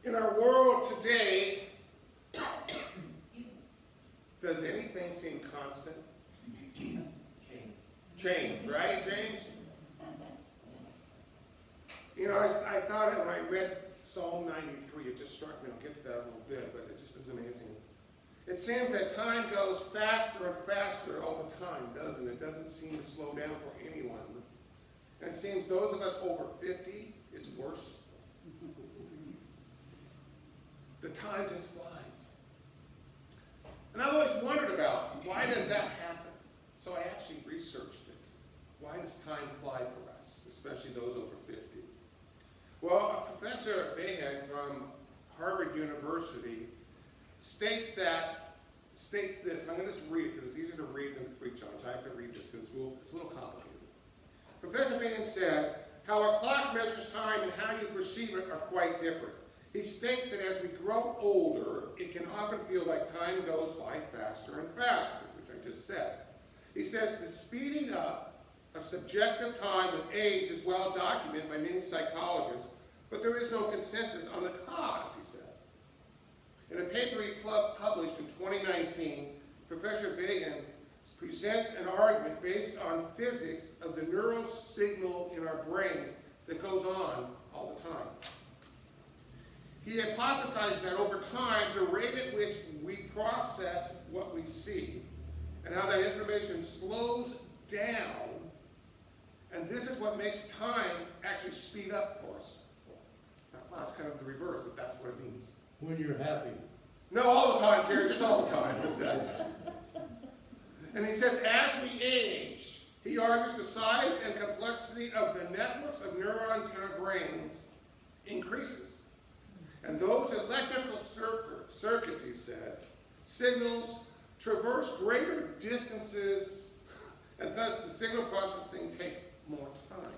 In our world today, does anything seem constant? Change, right, James? You know, I thought it when I read Psalm 93, it just struck me. I'll get to that in a little bit, but it just is amazing. It seems that time goes faster and faster all the time, doesn't it? It doesn't seem to slow down for anyone. And it seems those of us over 50, it's worse. The time just flies. And I've always wondered about, why does that happen? So I actually researched it. Why does time fly for us, especially those over 50? Well, Professor Behan from Harvard University states this. I'm going to just read it because it's easier to read than to preach on, so I have to read this because it's a little complicated. Professor Behan says, how our clock measures time and how you perceive it are quite different. He states that as we grow older, it can often feel like time goes by faster and faster, which I just said. He says the speeding up of subjective time with age is well documented by many psychologists, but there is no consensus on the cause, he says. In a paper he published in 2019, Professor Behan presents an argument based on physics of the neural signal in our brains that goes on all the time. He hypothesized that over time, the rate at which we process what we see and how that information slows down, and this is what makes time actually speed up for us. Well, it's kind of the reverse, but that's what it means. When you're happy. No, all the time, Jerry, just all the time, it says. And he says, as we age, he argues the size and complexity of the networks of neurons in our brains increases. And those electrical circuits, he says, signals traverse greater distances, and thus the signal processing takes more time.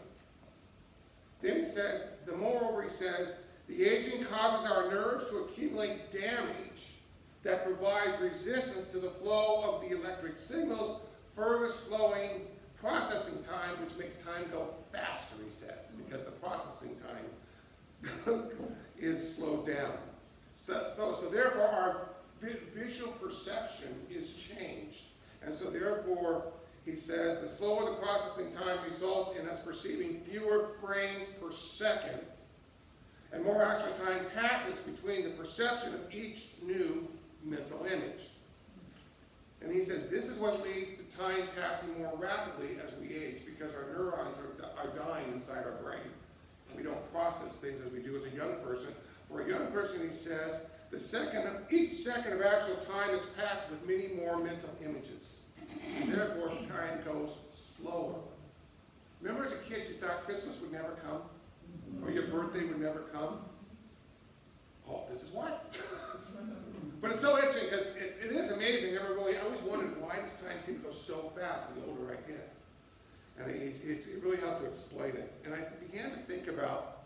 Then he says, moreover, he says, the aging causes our nerves to accumulate damage that provides resistance to the flow of the electric signals, further slowing processing time, which makes time go faster, he says, because the processing time is slowed down. So therefore, our visual perception is changed. And so therefore, he says, the slower the processing time results in us perceiving fewer frames per second, and more actual time passes between the perception of each new mental image. And he says, this is what leads to time passing more rapidly as we age, because our neurons are dying inside our brain. We don't process things as we do as a young person. For a young person, he says, each second of actual time is packed with many more mental images. And therefore, time goes slower. Remember as a kid, you thought Christmas would never come? Or your birthday would never come? Oh, this is why. But it's so interesting because it is amazing. I always wondered, why does time seem to go so fast the older I get? And it really helped to explain it. And I began to think about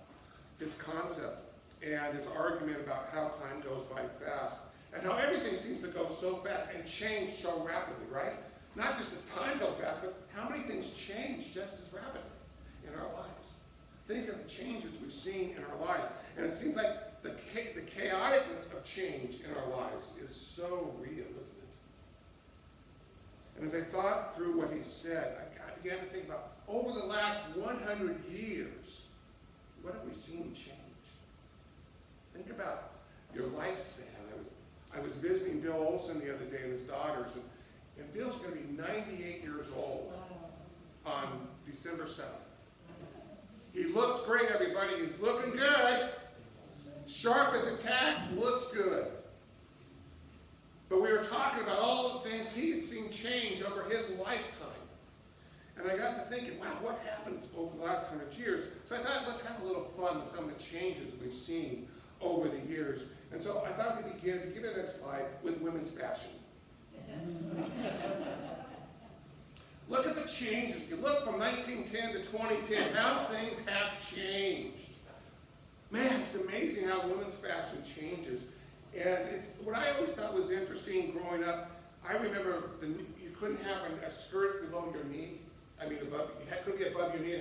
his concept and his argument about how time goes by fast and how everything seems to go so fast and change so rapidly, right? Not just as time goes fast, but how many things change just as rapidly in our lives. Think of the changes we've seen in our lives. And it seems like the chaoticness of change in our lives is so real, isn't it? And as I thought through what he said, I began to think about, over the last 100 years, what have we seen change? Think about your lifespan. I was visiting Bill Olson the other day and his daughters, and Bill's going to be 98 years old on December 7th. He looks great, everybody. He's looking good. Sharp as a tack, looks good. But we were talking about all the things he had seen change over his lifetime. And I got to thinking, wow, what happened over the last 100 years? So I thought, let's have a little fun with some of the changes we've seen over the years. And so I thought we'd begin, if you give me the next slide, with women's fashion. Look at the changes. If you look from 1910 to 2010, how things have changed. Man, it's amazing how women's fashion changes. And it's, what I always thought was interesting growing up, I remember you couldn't have a skirt below your knee. I mean, it couldn't be above your knee.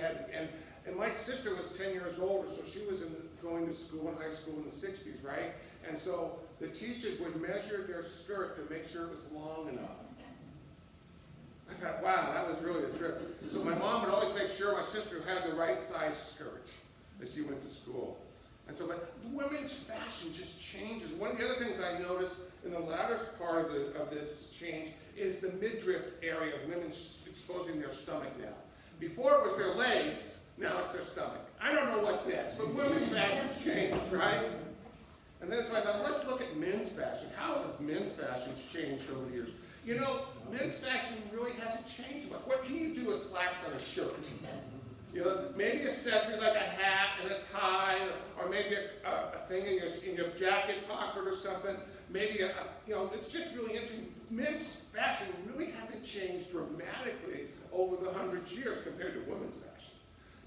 And my sister was 10 years older, so she was in going to school in high school in the 60s, right? And so the teachers would measure their skirt to make sure it was long enough. I thought, wow, that was really a trip. So my mom would always make sure my sister had the right size skirt as she went to school. And so but women's fashion just changes. One of the other things I noticed in the latter part of this change is the midriff area of women exposing their stomach now. Before it was their legs, now it's their stomach. I don't know what's next, but women's fashion's changed, right? And then so I thought, let's look at men's fashion. How have men's fashions changed over the years? You know, men's fashion really hasn't changed much. What can you do with slacks on a shirt? You know, maybe accessories like a hat and a tie, or maybe a thing in your jacket pocket or something. Maybe you know, it's just really interesting. Men's fashion really hasn't changed dramatically over the 100 years compared to women's fashion.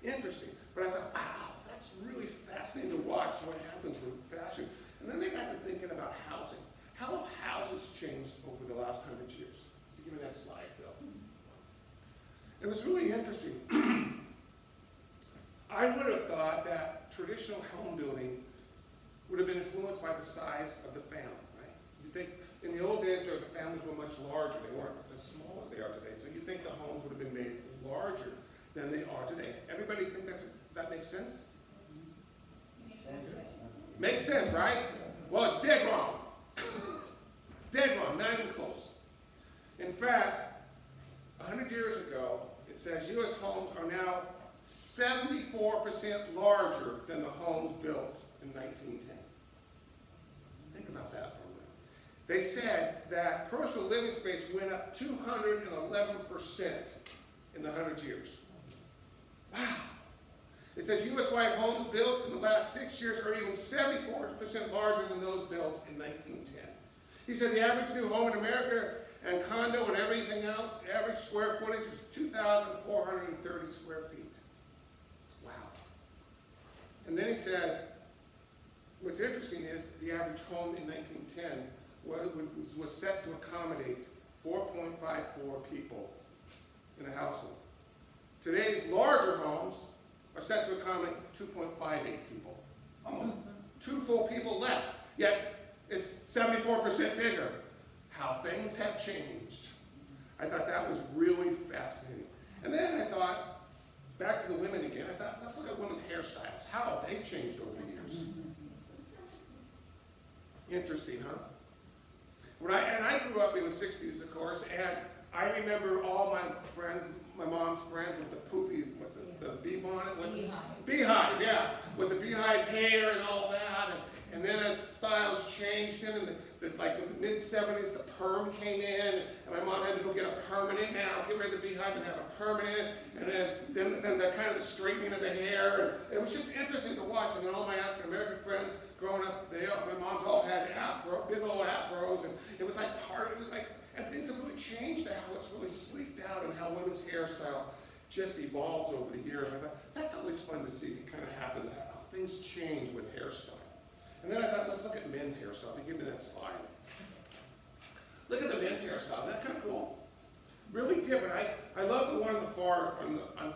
Interesting. But I thought, wow, that's really fascinating to watch what happens with fashion. And then they got to thinking about housing. How have houses changed over the last 100 years? Give me that slide, Bill. It was really interesting. I would have thought that traditional home building would have been influenced by the size of the family, right? You think in the old days, the families were much larger. They weren't as small as they are today. So you think the homes would have been made larger than they are today. Everybody think that makes sense? Makes sense, right? Well, it's dead wrong. Dead wrong, not even close. In fact, 100 years ago, it says U.S. homes are now 74% larger than the homes built in 1910. Think about that for a minute. They said that personal living space went up 211% in the 100 years. Wow. It says U.S.-wide homes built in the last 6 years are even 74% larger than those built in 1910. He said the average new home in America and condo and everything else, average square footage is 2,430 square feet. Wow. And then he says, what's interesting is the average home in 1910 was set to accommodate 4.54 people in a household. Today's larger homes are set to accommodate 2.58 people. Almost 2 full people less, yet it's 74% bigger. How things have changed. I thought that was really fascinating. And then I thought, back to the women again, I thought, let's look at women's hairstyles. How have they changed over the years? Interesting, huh? And I grew up in the 60s, of course, and I remember all my friends, my mom's friends with the poofy, what's it, the bee-bonnet? Beehive, yeah, with the beehive hair and all that. And then as styles changed, then in like the mid-70s, the perm came in, and my mom had to go get a permanent now, get rid of the beehive and have a permanent, and then the kind of the straightening of the hair. And it was just interesting to watch. And then all my African-American friends growing up, my moms all had big old afros, and it was like and things have really changed to how it's really sleeked out and how women's hairstyle just evolves over the years. I thought, that's always fun to see it kind of happen, how things change with hairstyle. And then I thought, let's look at men's hairstyle. If you give me that slide. Look at the men's hairstyle. Isn't that kind of cool? Really different. I love the one on the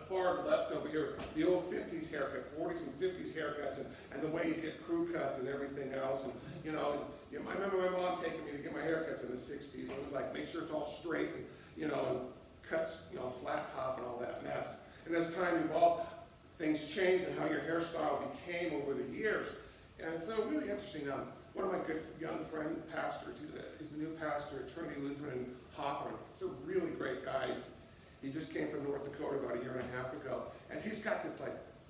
far left over here, the old 50s haircut, 40s and 50s haircuts, and the way you get crew cuts and everything else. And I remember my mom taking me to get my haircuts in the 60s. And it was like, make sure it's all straight, and cuts, flat top and all that mess. And as time evolved, things changed and how your hairstyle became over the years. And so really interesting. One of my good young friend pastors, he's the new pastor at Trinity Lutheran in Hawthorne. He's a really great guy. He just came from North Dakota about 1.5 years ago. And he's got this,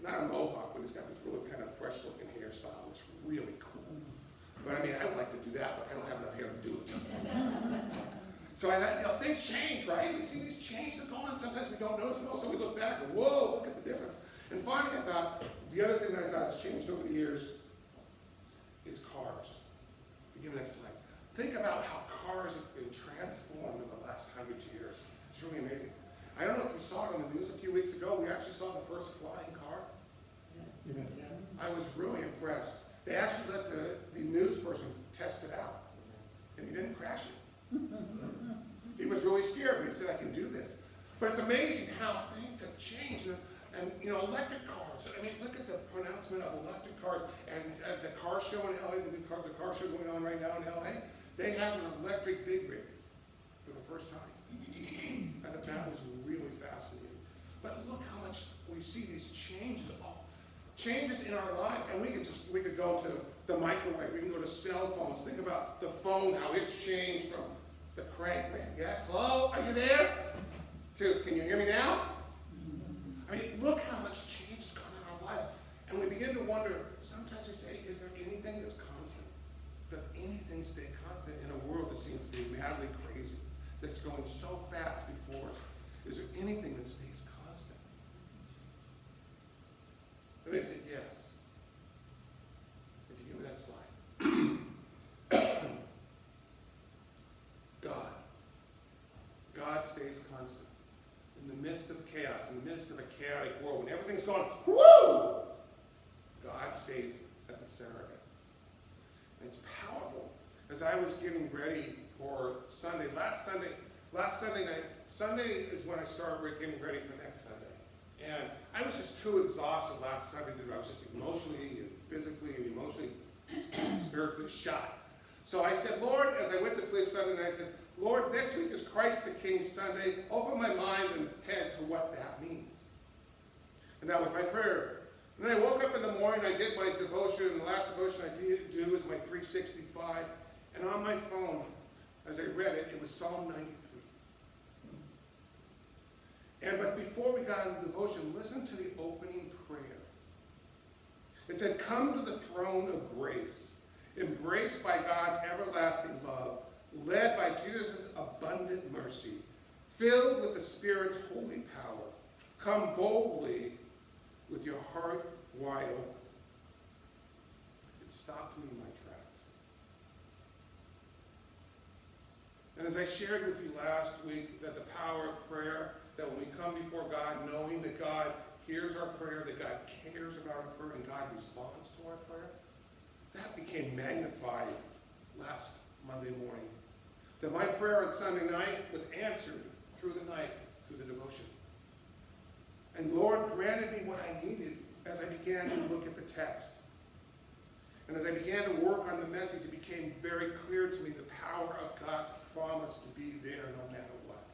not a mohawk, but he's got this really kind of fresh looking hairstyle. It's really cool. But I mean, I would like to do that, but I don't have enough hair to do it. So I thought, things change, right? We see these changes that go on. Sometimes we don't notice them. Also, we look back and, whoa, look at the difference. And finally, I thought, the other thing that I thought has changed over the years is cars. Give me that slide. Think about how cars have been transformed in the last 100 years. It's really amazing. I don't know if you saw it on the news a few weeks ago. We actually saw the first flying car. Yeah. I was really impressed. They actually let the news person test it out, and he didn't crash it. He was really scared, but he said, I can do this. But it's amazing how things have changed. And electric cars, I mean, look at the pronouncement of electric cars. show in LA, the car show going on right now in LA, they have an electric big rig for the first time. I thought that was really fascinating. But look how much we see these changes in our life, and we could go to the microwave, we can go to cell phones. Think about the phone, how it's changed from the crank ring. Yes, hello, are you there? To, can you hear me now? I mean, look how much change has gone in our lives. And we begin to wonder, sometimes we say, is there anything that's constant? Does anything stay constant in a world that seems to be madly crazy, that's going so fast before us? Is there anything that stays constant? And they say, yes. If you give me that slide. God stays constant. In the midst of chaos, in the midst of a chaotic world, when everything's going, woo! God stays at the center of it. And it's powerful. As I was getting ready for Sunday, last Sunday night, Sunday is when I started getting ready for next Sunday. And I was just too exhausted last Sunday to do it. I was just emotionally and physically and emotionally, spiritually shot. So I said, Lord, as I went to sleep Sunday night, I said, Lord, next week is Christ the King Sunday. Open my mind and head to what that means. And that was my prayer. And then I woke up in the morning, I did my devotion, and the last devotion I did do is my 365. And on my phone, as I read it, it was Psalm 93. But before we got into devotion, listen to the opening prayer. It said, come to the throne of grace, embraced by God's everlasting love, led by Jesus' abundant mercy, filled with the Spirit's holy power. Come boldly with your heart wide open. It stopped me in my tracks. And as I shared with you last week, that the power of prayer, that when we come before God, knowing that God hears our prayer, that God cares about our prayer, and God responds to our prayer, that became magnified last Monday morning. That my prayer on Sunday night was answered through the night, through the devotion. And Lord granted me what I needed as I began to look at the text. And as I began to work on the message, it became very clear to me the power of God's promise to be there no matter what.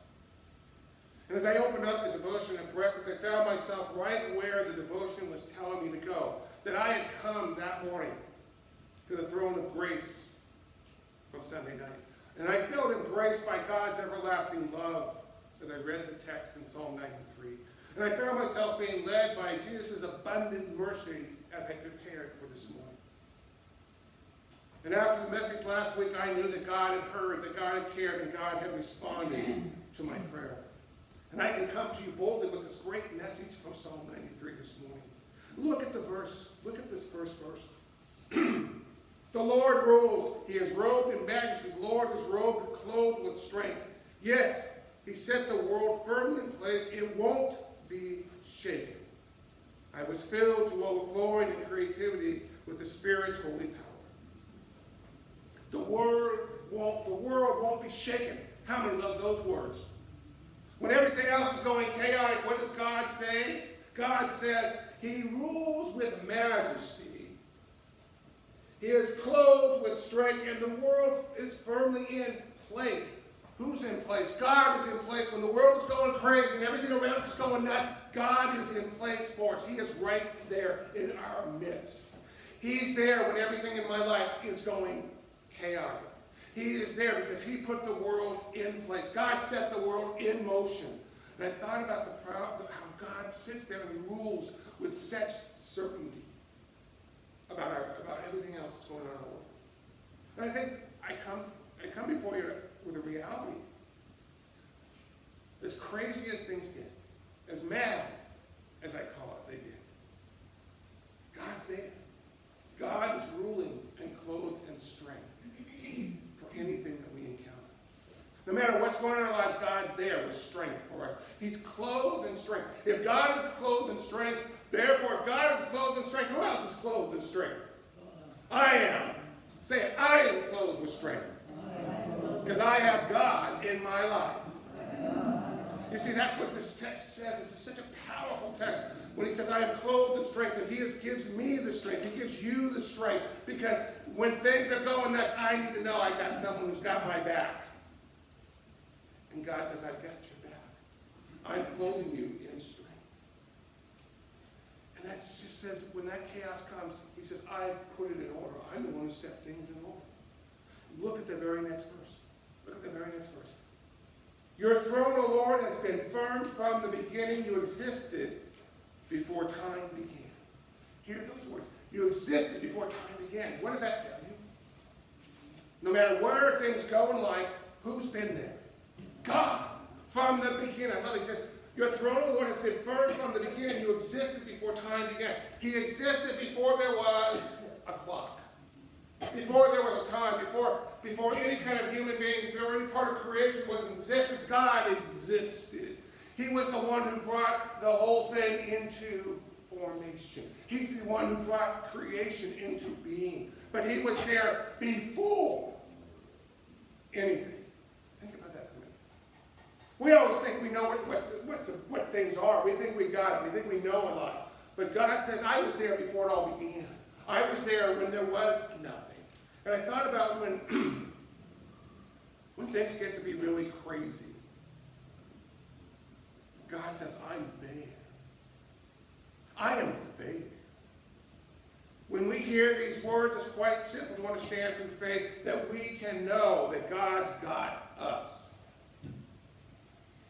And as I opened up the devotion at breakfast, I found myself right where the devotion was telling me to go. That I had come that morning to the throne of grace from Sunday night. And I felt embraced by God's everlasting love as I read the text in Psalm 93. And I found myself being led by Jesus' abundant mercy as I prepared for this morning. And after the message last week, I knew that God had heard, that God had cared, and God had responded to my prayer. And I can come to you boldly with this great message from Psalm 93 this morning. Look at the verse. Look at this first verse. The Lord rules. He is robed in majesty. The Lord is robed and clothed with strength. Yes, he set the world firmly in place. It won't be shaken. I was filled to overflowing in creativity with the Spirit's holy power. The world won't be shaken. How many love those words? When everything else is going chaotic, what does God say? God says he rules with majesty. He is clothed with strength, and the world is firmly in place. Who's in place? God is in place. When the world is going crazy and everything around us is going nuts, God is in place for us. He is right there in our midst. He's there when everything in my life is going chaotic. He is there because he put the world in place. God set the world in motion. And I thought about how God sits there and he rules with such certainty about everything else that's going on in the world. And I think I come before you with a reality. As crazy as things get, as mad as I call it, they get. God's there. God is ruling and clothed in strength for anything that we encounter. No matter what's going on in our lives, God's there with strength for us. He's clothed in strength. If God is clothed in strength, therefore, if God is clothed in strength, who else is clothed in strength? I am. Say it. I am clothed with strength. Because I have God in my life. You see, that's what this text says. It's such a powerful text. when he says, I am clothed in strength, that he gives me the strength. He gives you the strength. Because when things are going nuts, I need to know I got someone who's got my back. And God says, I've got your back. I'm clothing you in strength. And that just says, when that chaos comes, he says, I've put it in order. I'm the one who set things in order. Look at the very next verse. Look at the very next verse. Your throne, O Lord, has been firm from the beginning. You existed before time began. Hear those words. You existed before time began. What does that tell you? No matter where things go in life, who's been there? God. From the beginning. I love it. He says, your throne, O Lord, has been firm from the beginning. You existed before time began. He existed before there was a clock. Before there was a time. Before any kind of human being, before any part of creation was in existence, God existed. He was the one who brought the whole thing into formation. He's the one who brought creation into being. But he was there before anything. Think about that for a minute. We always think we know what things are. We think we got it. We think we know a lot. But God says, I was there before it all began. I was there when there was nothing. And I thought about when things get to be really crazy. God says, I'm there. I am there. When we hear these words, it's quite simple to understand through faith that we can know that God's got us.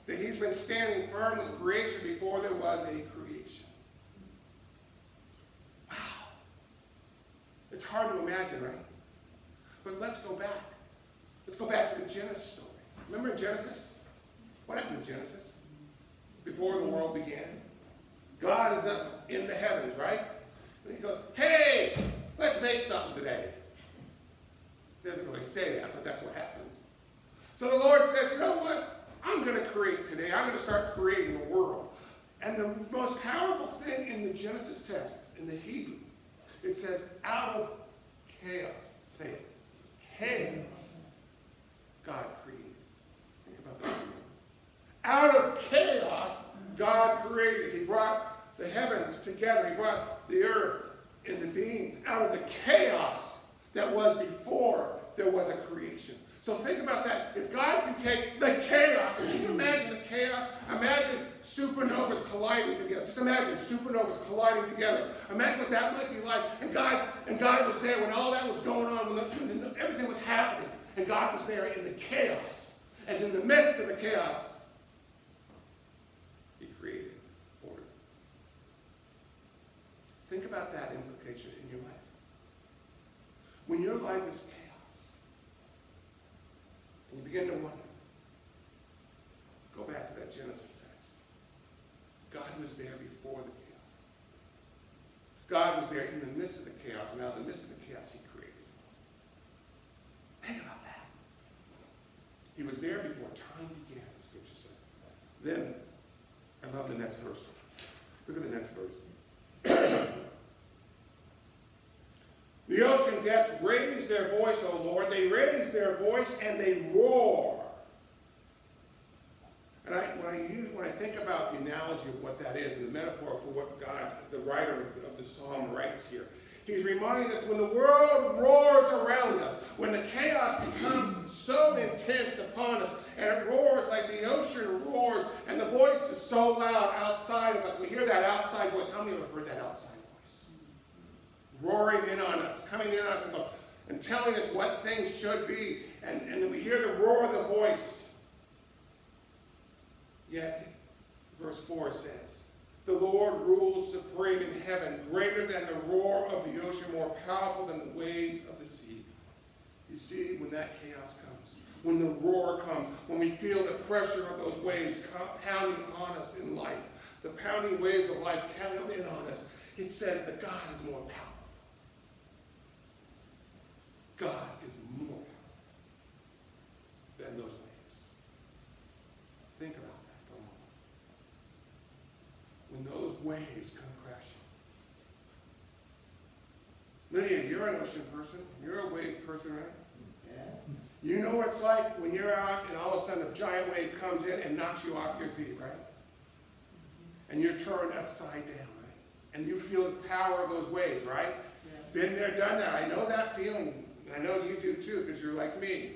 That he's been standing firm with creation before there was a creation. Wow. It's hard to imagine, right? But let's go back. Let's go back to the Genesis story. Remember in Genesis? What happened in Genesis? Before the world began. God is up in the heavens, right? And he goes, hey, let's make something today. He doesn't really say that, but that's what happens. So the Lord says, you know what? I'm going to create today. I'm going to start creating the world. And the most powerful thing in the Genesis text, in the Hebrew, it says, out of chaos. Say it. Chaos. God created. Think about that. Out of chaos, God created. He brought the heavens together. He brought the earth into being. Out of the chaos that was before there was a creation. So think about that. If God can take the chaos, can you imagine the chaos? Imagine supernovas colliding together. Just imagine supernovas colliding together. Imagine what that might be like. And God was there when all that was going on, when everything was happening. And God was there in the chaos. And in the midst of the chaos, he created order. Think about that implication in your life. When your life is chaos, and you begin to wonder, go back to that Genesis text. God was there before the chaos. God was there in the midst of the chaos, and out of the midst of the chaos, he created. Think about that. He was there before time began, the scripture says. Then, I love the next verse. Look at the next verse. The ocean depths raise their voice, O Lord. They raise their voice and they roar. And when I think about the analogy of what that is, and the metaphor for what God, the writer of the psalm, writes here, he's reminding us when the world roars around us, when the chaos becomes so intense upon us, and it roars like the ocean roars, and the voice is so loud outside of us. We hear that outside voice. How many of you have heard that outside voice? Roaring in on us, coming in on us, and telling us what things should be. And then we hear the roar of the voice. Yet, verse 4 says, the Lord rules supreme in heaven, greater than the roar of the ocean, more powerful than the waves of the sea. You see, when that chaos comes, when the roar comes, when we feel the pressure of those waves pounding on us in life, the pounding waves of life pounding in on us, it says that God is more powerful. God is more powerful than those waves. Think about that for a moment. When those waves come crashing. Lydia, you're an ocean person. You're a wave person, right? Yeah. You know what it's like when you're out and all of a sudden a giant wave comes in and knocks you off your feet, right? And you're turned upside down, right? And you feel the power of those waves, right? Yeah. Been there, done that. I know that feeling. And I know you do too, because you're like me.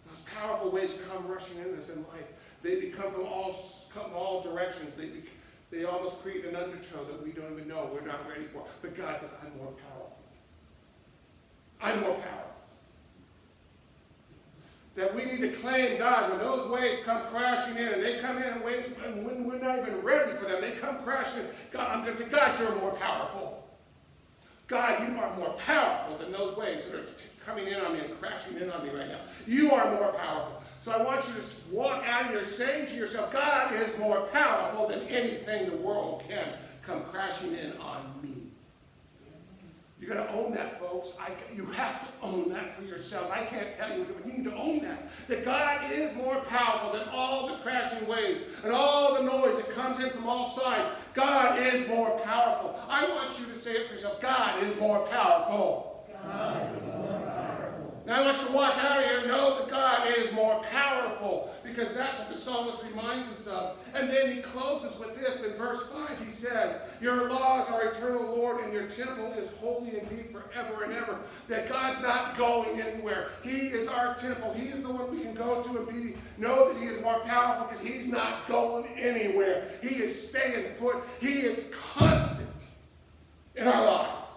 Those powerful waves come rushing in us in life. They come from all directions. They almost create an undertow that we don't even know, we're not ready for. But God says, I'm more powerful. I'm more powerful. That we need to claim God when those waves come crashing in, and they come in waves, and when we're not even ready for them, they come crashing. God, I'm going to say, God, you're more powerful. God, you are more powerful than those waves that are coming in on me and crashing in on me right now. You are more powerful. So I want you to walk out of here saying to yourself, God is more powerful than anything the world can come crashing in on me. You're going to own that, folks. You have to own that for yourselves. I can't tell you what to do. You need to own that. That God is more powerful than all the crashing waves and all the noise that comes in from all sides. God is more powerful. I want you to say it for yourself. God is more powerful. God is more powerful. Now I want you to walk out of here and know that God is more powerful, because that's what the psalmist reminds us of. And then he closes with this in verse 5. He says, your laws are eternal, Lord, and your temple is holy indeed forever and ever. That God's not going anywhere. He is our temple. He is the one we can go to and know that he is more powerful, because he's not going anywhere. He is staying put. He is constant in our lives.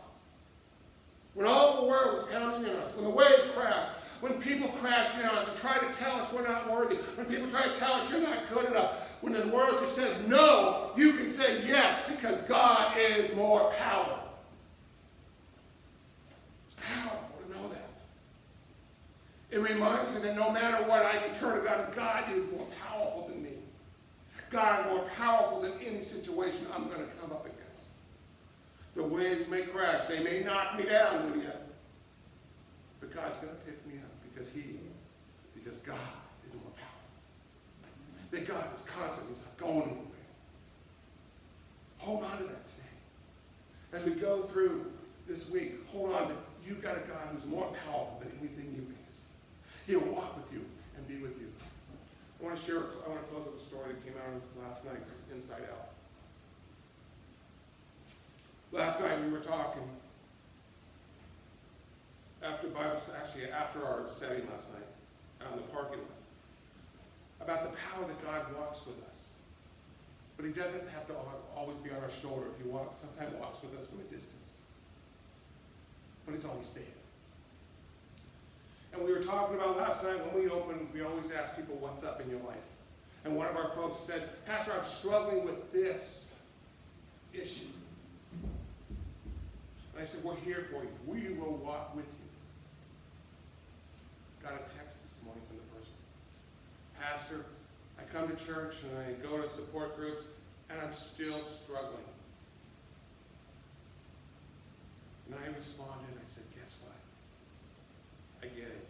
When all the world was pounding in us, when the waves crashed, when people crash in on us and try to tell us we're not worthy, when people try to tell us you're not good enough, when the world just says no, you can say yes, because God is more powerful. It's powerful to know that. It reminds me that no matter what, I can turn to God, and God is more powerful than me. God is more powerful than any situation I'm going to come up against. The waves may crash. They may knock me down, Lydia. But God's going to pick me up, because God is more powerful. That God is constant. He's not going anywhere. Hold on to that today. As we go through this week, hold on that you've got a God who's more powerful than anything you face. He'll walk with you and be with you. I want to close with a story that came out of last night's Inside Out. Last night we were talking after our setting last night out in the parking lot about the power that God walks with us. But he doesn't have to always be on our shoulder. He sometimes walks with us from a distance. But he's always there. And we were talking about last night when we open, we always ask people, what's up in your life? And one of our folks said, Pastor, I'm struggling with this issue. And I said, we're here for you. We will walk with you. Got a text this morning from the person. Pastor, I come to church and I go to support groups, and I'm still struggling. And I responded, I said, guess what? I get it.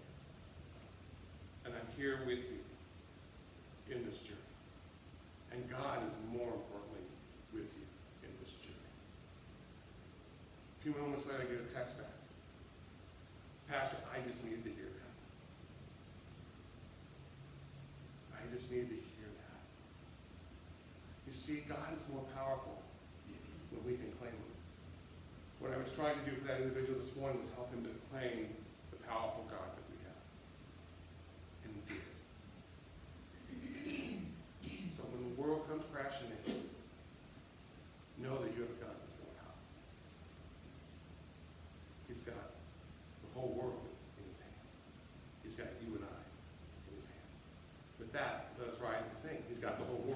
And I'm here with you in this journey. And God is more importantly with you in this journey. A few moments later, I get a text back. Pastor, I just needed to hear that. I just needed to hear that. You see, God is more powerful than we can claim him. What I was trying to do for that individual this morning was help him to claim the powerful God that we have. And he did. So when the world comes crashing in, know that you have a God that's more powerful. He's got the whole world in his hands. He's got you and I in his hands. With that, let us rise and sing. He's got the whole world.